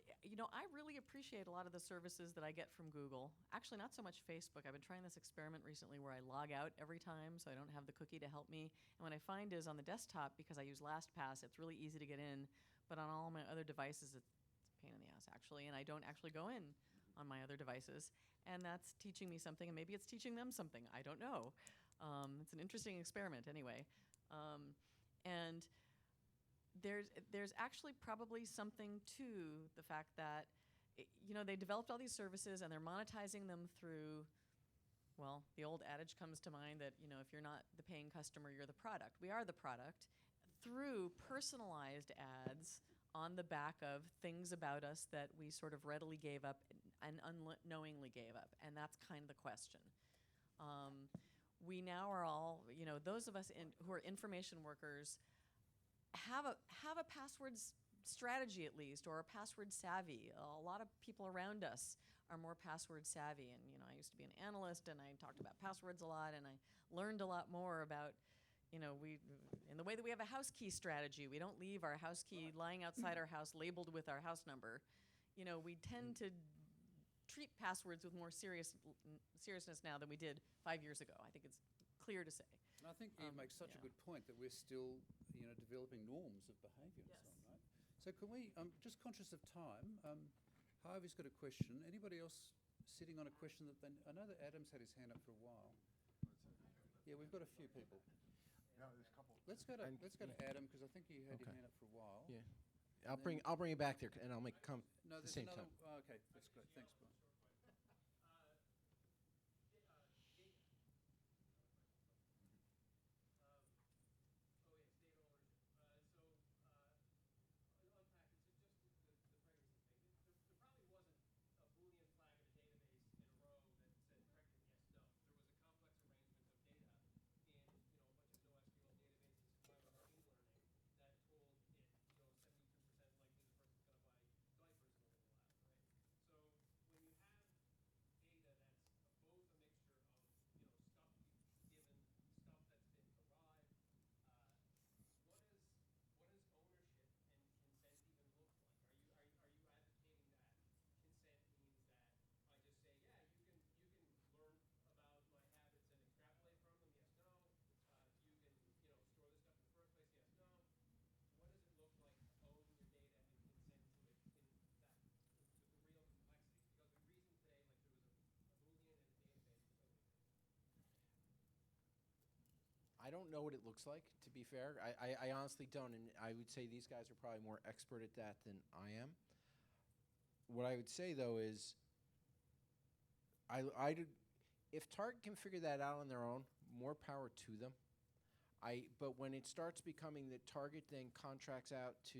I really appreciate a lot of the services that I get from Google. Actually, not so much Facebook. I've been trying this experiment recently where I log out every time so I don't have the cookie to help me. And what I find is on the desktop, because I use LastPass, it's really easy to get in. But on all my other devices, it's a pain in the ass, actually. And I don't actually go in on my other devices. And that's teaching me something, and maybe it's teaching them something. I don't know. It's an interesting experiment anyway. And there's actually probably something to the fact that, they developed all these services and they're monetizing them through, well, the old adage comes to mind that, if you're not the paying customer, you're the product. We are the product through personalized ads on the back of things about us that we sort of readily gave up and unknowingly gave up. And that's kind of the question. We now are all, those of us who are information workers have a password strategy at least, or a password savvy. A lot of people around us are more password savvy. And, I used to be an analyst and I talked about passwords a lot, and I learned a lot more about, in the way that we have a house key strategy. We don't leave our house key lying outside our house labeled with our house number. We tend to treat passwords with more seriousness now than we did 5 years ago. I think it's clear to say. And I think Eve makes such a good point that we're still, developing norms of behaviour and so on, right? So can we, just conscious of time, Harvey's got a question. Anybody else sitting on a question that I know that Adam's had his hand up for a while. Yeah, we've got a few people. No, there's a couple. Let's go to Adam, because I think you had your hand up for a while. Yeah. I'll bring it back there, and I'll make come no, at the there's same another. time. Okay, that's great. Thanks, Brian. I don't know what it looks like, to be fair. I honestly don't, and I would say these guys are probably more expert at that than I am. What I would say, though, is if Target can figure that out on their own, more power to them. But when it starts becoming that Target then contracts out to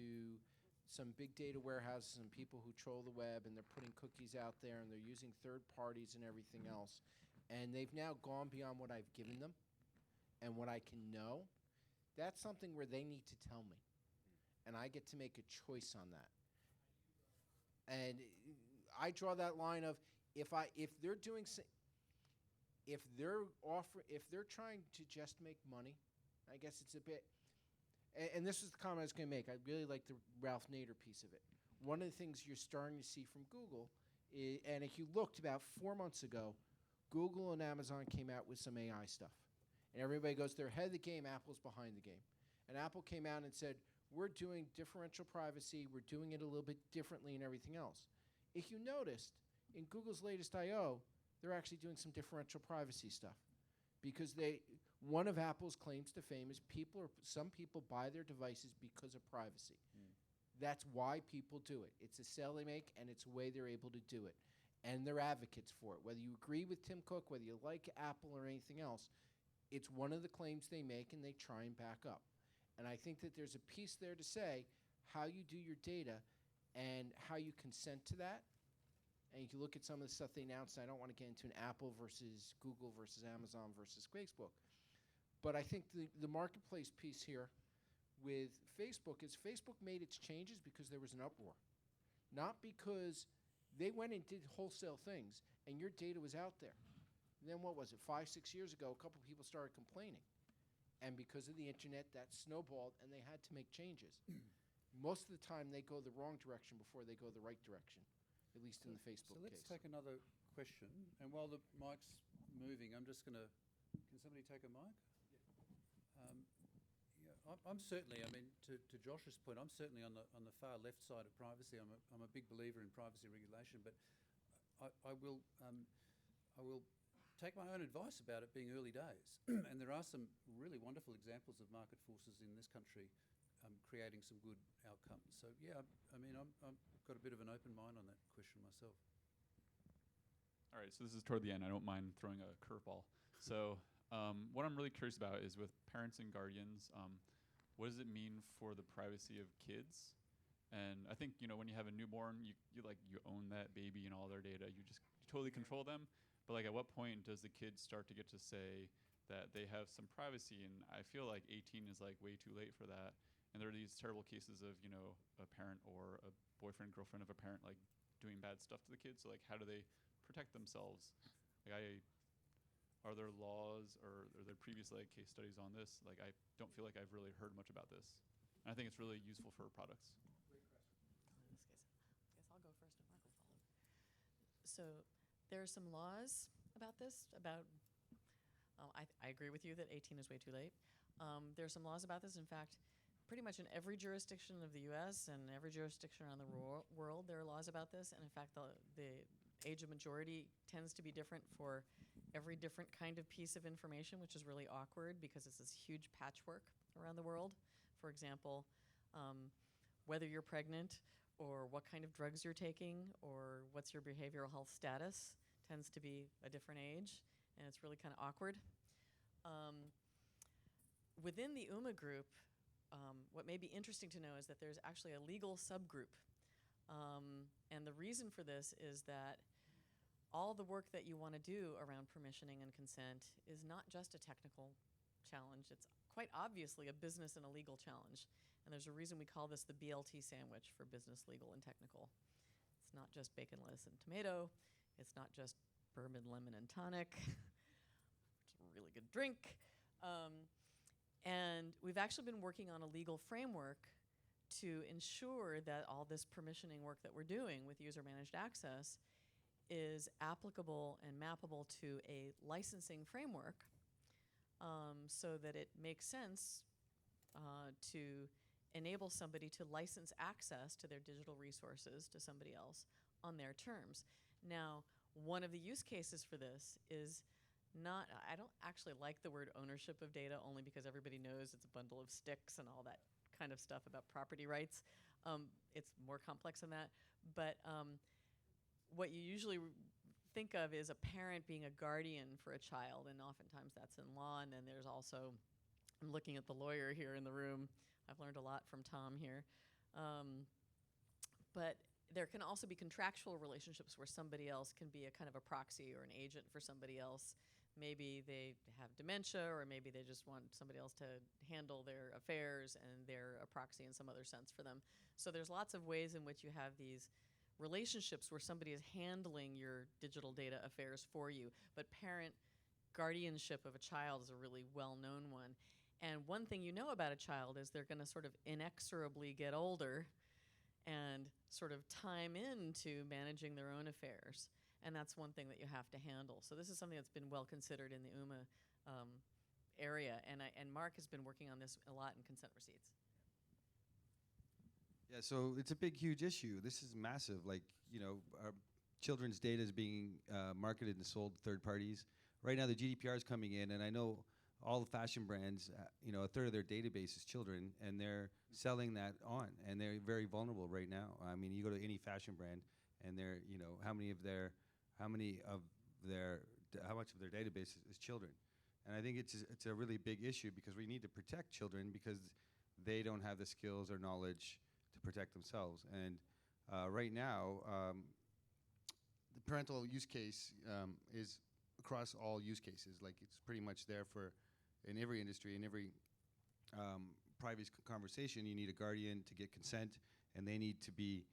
some big data warehouses and people who troll the web, and they're putting cookies out there, and they're using third parties and everything else. And they've now gone beyond what I've given them and what I can know. That's something where they need to tell me, and I get to make a choice on that. And I draw that line of if they're doing if they're trying to just make money, I guess it's a bit. And this is the comment I was going to make. I really like the Ralph Nader piece of it. One of the things you're starting to see from Google, and if you looked about 4 months ago, Google and Amazon came out with some AI stuff. And everybody goes, they're ahead of the game, Apple's behind the game. And Apple came out and said, we're doing differential privacy, we're doing it a little bit differently and everything else. If you noticed, in Google's latest I.O., they're actually doing some differential privacy stuff. Because one of Apple's claims to fame is some people buy their devices because of privacy. That's why people do it. It's a sale they make, and it's a way they're able to do it. And they're advocates for it. Whether you agree with Tim Cook, whether you like Apple or anything else, it's one of the claims they make, and they try and back up. And I think that there's a piece there to say how you do your data and how you consent to that. And you can look at some of the stuff they announced. I don't want to get into an Apple versus Google versus Amazon versus Facebook. But I think the marketplace piece here with Facebook is Facebook made its changes because there was an uproar. Not because they went and did wholesale things and your data was out there. And then what was it, 5, 6 years ago, a couple people started complaining. And because of the internet, that snowballed and they had to make changes. Most of the time, they go the wrong direction before they go the right direction. At least in the Facebook case. So let's take another question. And while the mic's moving, I'm just going to. Can somebody take a mic? Yeah, I'm certainly. I mean, to Josh's point, I'm certainly on the far left side of privacy. I'm a big believer in privacy regulation, but I will take my own advice about it being early days. And there are some really wonderful examples of market forces in this country creating some good outcomes. So yeah, I mean, I'm got a bit of an open mind on that question myself. All right, so this is toward the end. I don't mind throwing a curveball. So what I'm really curious about is with parents and guardians, what does it mean for the privacy of kids? And I think, when you have a newborn, you own that baby and all their data. You totally control them. But like, at what point does the kid start to get to say that they have some privacy? And I feel like 18 is like way too late for that. And there are these terrible cases of, a parent or a boyfriend, girlfriend of a parent, like, doing bad stuff to the kids. So, like, how do they protect themselves? Like, are there laws or are there previous, like, case studies on this? Like, I don't feel like I've really heard much about this. And I think it's really useful for products. Great question. I guess I'll go first and Mark will follow. So there are some laws about this, I agree with you that 18 is way too late. There are some laws about this. In fact, pretty much in every jurisdiction of the U.S. and every jurisdiction around the world, there are laws about this. And in fact, the age of majority tends to be different for every different kind of piece of information, which is really awkward because it's this huge patchwork around the world. For example, whether you're pregnant or what kind of drugs you're taking or what's your behavioral health status tends to be a different age, and it's really kind of awkward. Within the UMA group, what may be interesting to know is that there's actually a legal subgroup. And the reason for this is that all the work that you want to do around permissioning and consent is not just a technical challenge. It's quite obviously a business and a legal challenge. And there's a reason we call this the BLT sandwich for business, legal, and technical. It's not just bacon, lettuce, and tomato. It's not just bourbon, lemon, and tonic, which is a really good drink. And we've actually been working on a legal framework to ensure that all this permissioning work that we're doing with user-managed access is applicable and mappable to a licensing framework so that it makes sense to enable somebody to license access to their digital resources to somebody else on their terms. Now, one of the use cases for this is I don't actually like the word ownership of data only because everybody knows it's a bundle of sticks and all that kind of stuff about property rights. It's more complex than that. But what you usually think of is a parent being a guardian for a child, and oftentimes that's in law. And then there's also, I'm looking at the lawyer here in the room. I've learned a lot from Tom here. But there can also be contractual relationships where somebody else can be a kind of a proxy or an agent for somebody else. Maybe they have dementia, or maybe they just want somebody else to handle their affairs, and they're a proxy in some other sense for them. So there's lots of ways in which you have these relationships where somebody is handling your digital data affairs for you. But parent guardianship of a child is a really well-known one. And one thing you know about a child is they're going to sort of inexorably get older and sort of time into managing their own affairs. And that's one thing that you have to handle. So this is something that's been well considered in the UMA area. And Mark has been working on this a lot in consent receipts. Yeah, so it's a big, huge issue. This is massive. Like, our children's data is being marketed and sold to third parties. Right now, the GDPR is coming in, and I know all the fashion brands, a third of their database is children, and they're selling that on, and they're very vulnerable right now. I mean, you go to any fashion brand, and they're, how much of their database is children? And I think it's a really big issue, because we need to protect children, because they don't have the skills or knowledge to protect themselves. And right now, the parental use case is across all use cases. Like, it's pretty much there in every industry, in every private conversation. You need a guardian to get consent, and they need to be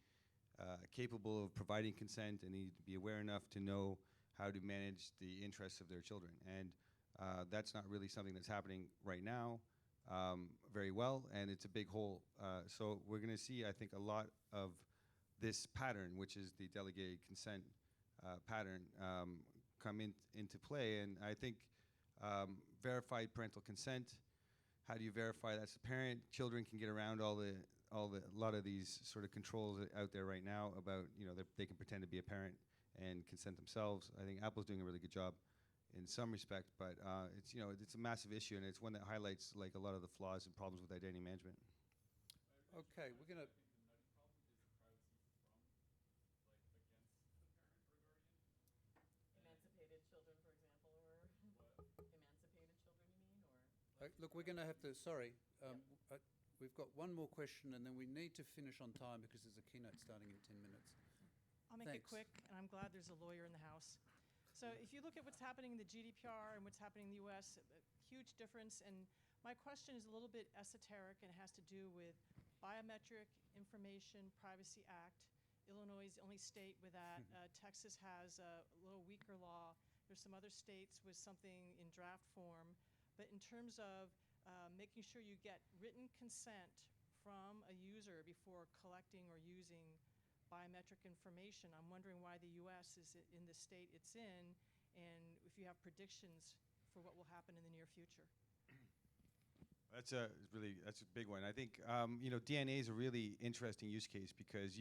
capable of providing consent, and need to be aware enough to know how to manage the interests of their children. And that's not really something that's happening right now very well, and it's a big hole. So we're going to see, I think, a lot of this pattern, which is the delegated consent pattern, come into play. And I think verified parental consent, how do you verify that's the parent? Children can get around a lot of these sort of controls out there right now about, they can pretend to be a parent and consent themselves. I think Apple's doing a really good job in some respect, but it's a massive issue, and it's one that highlights like a lot of the flaws and problems with identity management. Okay, we're going to... Emancipated children, for example, or emancipated children, you mean? Or Look, we're going to have to... Sorry. We've got one more question, and then we need to finish on time because there's a keynote starting in 10 minutes. I'll make it Thanks. quick, and I'm glad there's a lawyer in the house. So if you look at what's happening in the GDPR and what's happening in the US, a huge difference. And my question is a little bit esoteric, and it has to do with Biometric Information Privacy Act. Illinois is the only state with that. Texas has a little weaker law. There's some other states with something in draft form. But in terms of making sure you get written consent from a user before collecting or using biometric information, I'm wondering why the U.S. is in the state it's in, and if you have predictions for what will happen in the near future. That's a big one. I think DNA is a really interesting use case, because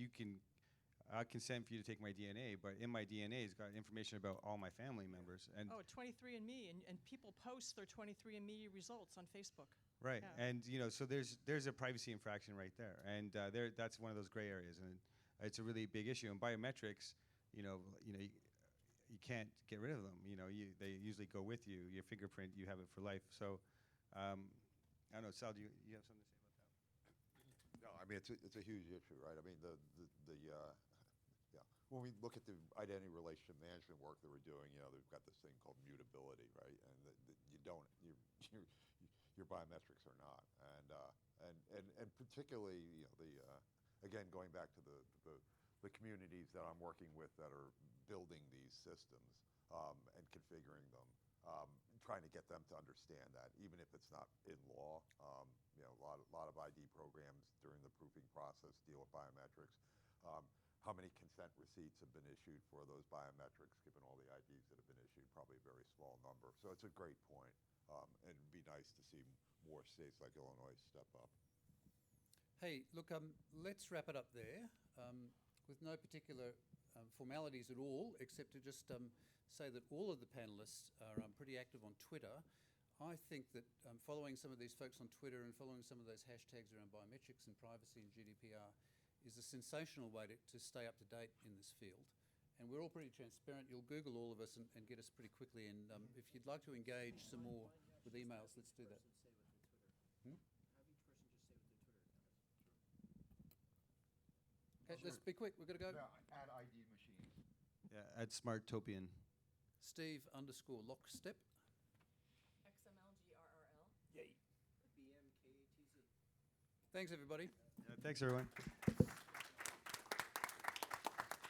I consent for you to take my DNA, but in my DNA it's got information about all my family members. And 23andMe, and people post their 23andMe results on Facebook. Right, Yeah. and so there's a privacy infraction right there, and that's one of those gray areas, and it's a really big issue. And biometrics, you can't get rid of them. They usually go with you. Your fingerprint, you have it for life. So, I don't know, Sal, do you have something to say about that? No, I mean, it's a huge issue, right? I mean, when we look at the identity relationship management work that we're doing, they've got this thing called mutability, right? And your biometrics are not, and particularly, again, going back to the communities that I'm working with that are building these systems and configuring them, trying to get them to understand that, even if it's not in law. A lot of ID programs during the proofing process deal with biometrics. How many consent receipts have been issued for those biometrics, given all the IDs that have been issued? Probably a very small number. So it's a great point, and it'd be nice to see more states like Illinois step up. Hey, look, let's wrap it up there with no particular formalities at all, except to just say that all of the panelists are pretty active on Twitter. I think that following some of these folks on Twitter and following some of those hashtags around biometrics and privacy and GDPR is a sensational way to stay up to date in this field. And we're all pretty transparent. You'll Google all of us and get us pretty quickly. And if you'd like to engage some more with emails, let's do that. Let's be quick. We've got to go. Add ID machines. Yeah, at Smartopian. Steve_Lockstep. XMLGRRL. Thanks, everybody. Thanks, everyone.